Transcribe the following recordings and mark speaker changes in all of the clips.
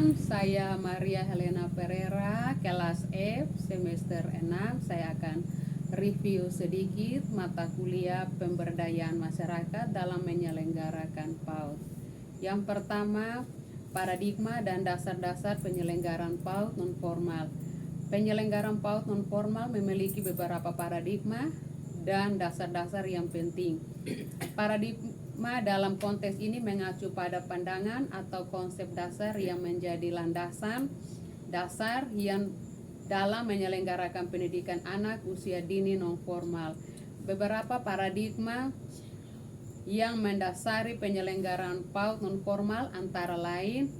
Speaker 1: malam, saya Maria Helena Pereira, kelas F, semester 6. Saya akan review sedikit mata kuliah pemberdayaan masyarakat dalam menyelenggarakan PAUD. Yang pertama, paradigma dan dasar-dasar penyelenggaraan PAUD non-formal. Penyelenggaraan PAUD non-formal memiliki beberapa paradigma dan dasar-dasar yang penting. Paradigma dalam konteks ini mengacu pada pandangan atau konsep dasar yang menjadi landasan dasar yang dalam menyelenggarakan pendidikan anak usia dini non-formal. Beberapa paradigma yang mendasari penyelenggaraan PAUD non-formal antara lain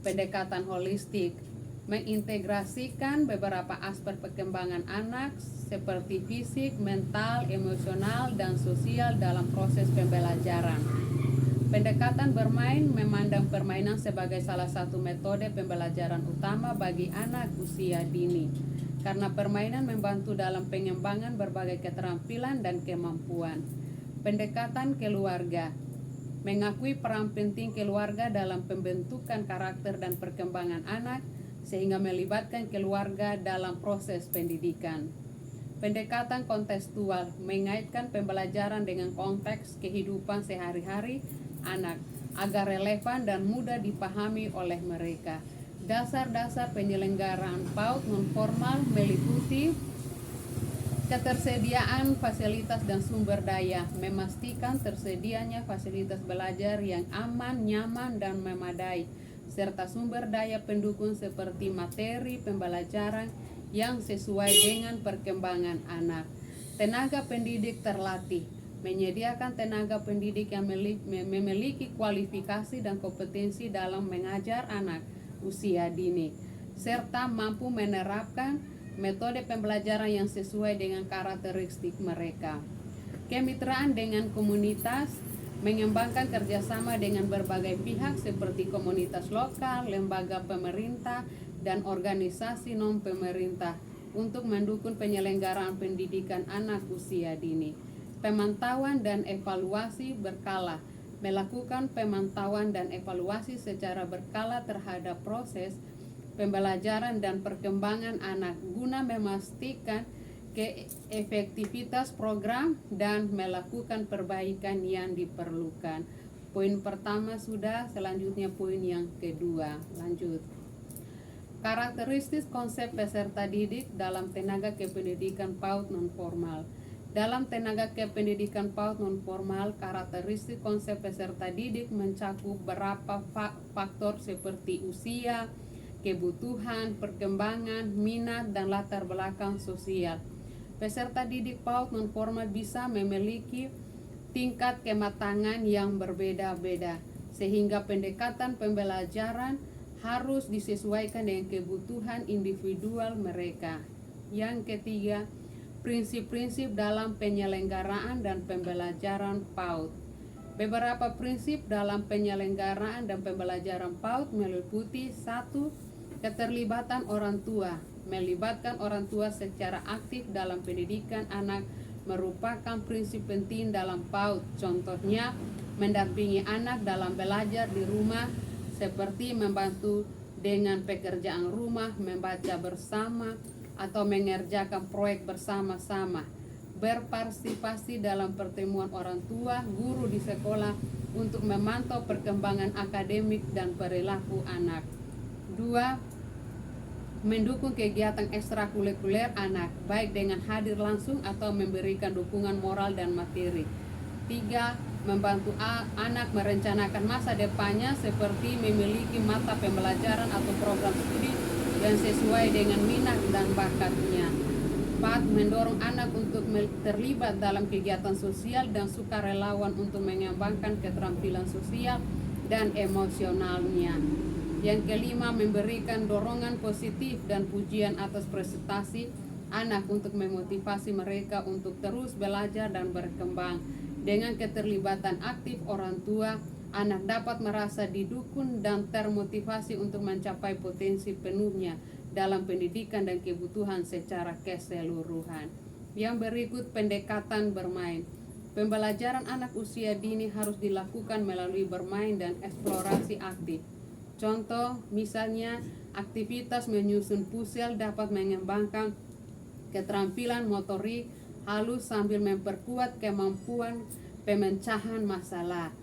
Speaker 1: pendekatan holistik, mengintegrasikan beberapa aspek perkembangan anak seperti fisik, mental, emosional, dan sosial dalam proses pembelajaran. Pendekatan bermain memandang permainan sebagai salah satu metode pembelajaran utama bagi anak usia dini, karena permainan membantu dalam pengembangan berbagai keterampilan dan kemampuan. Pendekatan keluarga mengakui peran penting keluarga dalam pembentukan karakter dan perkembangan anak, sehingga melibatkan keluarga dalam proses pendidikan. Pendekatan kontekstual mengaitkan pembelajaran dengan konteks kehidupan sehari-hari anak agar relevan dan mudah dipahami oleh mereka. Dasar-dasar penyelenggaraan PAUD non-formal meliputi ketersediaan fasilitas dan sumber daya, memastikan tersedianya fasilitas belajar yang aman, nyaman, dan memadai, serta sumber daya pendukung seperti materi pembelajaran yang sesuai dengan perkembangan anak. Tenaga pendidik terlatih, menyediakan tenaga pendidik yang memiliki kualifikasi dan kompetensi dalam mengajar anak usia dini, serta mampu menerapkan metode pembelajaran yang sesuai dengan karakteristik mereka. Kemitraan dengan komunitas, mengembangkan kerjasama dengan berbagai pihak seperti komunitas lokal, lembaga pemerintah, dan organisasi non-pemerintah untuk mendukung penyelenggaraan pendidikan anak usia dini. Pemantauan dan evaluasi berkala, melakukan pemantauan dan evaluasi secara berkala terhadap proses pembelajaran dan perkembangan anak guna memastikan keefektivitas program dan melakukan perbaikan yang diperlukan. Poin pertama sudah, selanjutnya poin yang kedua. Lanjut. Karakteristik konsep peserta didik dalam tenaga kependidikan PAUD non-formal. Dalam tenaga kependidikan PAUD non-formal, karakteristik konsep peserta didik mencakup beberapa faktor seperti usia, kebutuhan, perkembangan, minat, dan latar belakang sosial. Peserta didik PAUD non-formal bisa memiliki tingkat kematangan yang berbeda-beda, sehingga pendekatan pembelajaran harus disesuaikan dengan kebutuhan individual mereka. Yang ketiga, prinsip-prinsip dalam penyelenggaraan dan pembelajaran PAUD. Beberapa prinsip dalam penyelenggaraan dan pembelajaran PAUD meliputi 1. Keterlibatan orang tua. Melibatkan orang tua secara aktif dalam pendidikan anak merupakan prinsip penting dalam PAUD. Contohnya, mendampingi anak dalam belajar di rumah seperti membantu dengan pekerjaan rumah, membaca bersama, atau mengerjakan proyek bersama-sama. Berpartisipasi dalam pertemuan orang tua, guru di sekolah untuk memantau perkembangan akademik dan perilaku anak. 2. Mendukung kegiatan ekstrakurikuler anak, baik dengan hadir langsung atau memberikan dukungan moral dan materi. 3. Membantu anak merencanakan masa depannya seperti memiliki mata pembelajaran atau program studi yang sesuai dengan minat dan bakatnya. 4. Mendorong anak untuk terlibat dalam kegiatan sosial dan sukarelawan untuk mengembangkan keterampilan sosial dan emosionalnya. Yang kelima, memberikan dorongan positif dan pujian atas prestasi anak untuk memotivasi mereka untuk terus belajar dan berkembang. Dengan keterlibatan aktif orang tua, anak dapat merasa didukung dan termotivasi untuk mencapai potensi penuhnya dalam pendidikan dan kebutuhan secara keseluruhan. Yang berikut, pendekatan bermain. Pembelajaran anak usia dini harus dilakukan melalui bermain dan eksplorasi aktif. Contoh, misalnya aktivitas menyusun puzzle dapat mengembangkan keterampilan motorik halus sambil memperkuat kemampuan pemecahan masalah.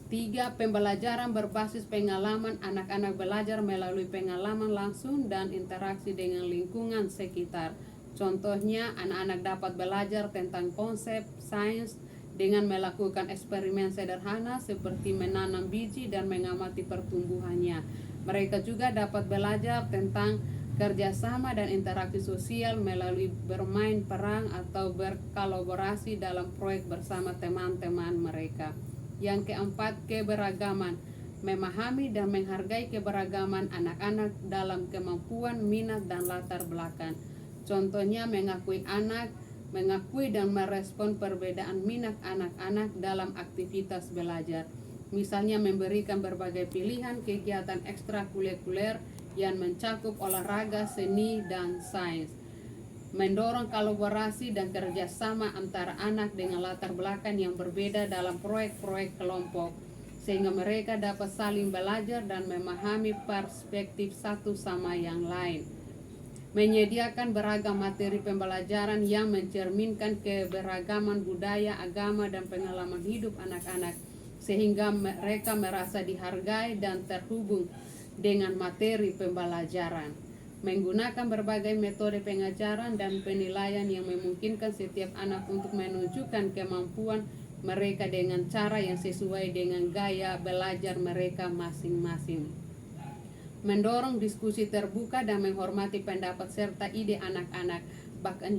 Speaker 1: 3. Pembelajaran berbasis pengalaman. Anak-anak belajar melalui pengalaman langsung dan interaksi dengan lingkungan sekitar. Contohnya, anak-anak dapat belajar tentang konsep sains dengan melakukan eksperimen sederhana seperti menanam biji dan mengamati pertumbuhannya. Mereka juga dapat belajar tentang kerjasama dan interaksi sosial melalui bermain peran atau berkolaborasi dalam proyek bersama teman-teman mereka. Yang keempat, keberagaman. Memahami dan menghargai keberagaman anak-anak dalam kemampuan, minat, dan latar belakang. Contohnya, mengakui dan merespon perbedaan minat anak-anak dalam aktivitas belajar. Misalnya memberikan berbagai pilihan kegiatan ekstrakurikuler yang mencakup olahraga, seni, dan sains. Mendorong kolaborasi dan kerjasama antara anak dengan latar belakang yang berbeda dalam proyek-proyek kelompok, sehingga mereka dapat saling belajar dan memahami perspektif satu sama yang lain. Menyediakan beragam materi pembelajaran yang mencerminkan keberagaman budaya, agama, dan pengalaman hidup anak-anak, sehingga mereka merasa dihargai dan terhubung dengan materi pembelajaran. Menggunakan berbagai metode pengajaran dan penilaian yang memungkinkan setiap anak untuk menunjukkan kemampuan mereka dengan cara yang sesuai dengan gaya belajar mereka masing-masing. Mendorong diskusi terbuka dan menghormati pendapat serta ide anak-anak, bahkan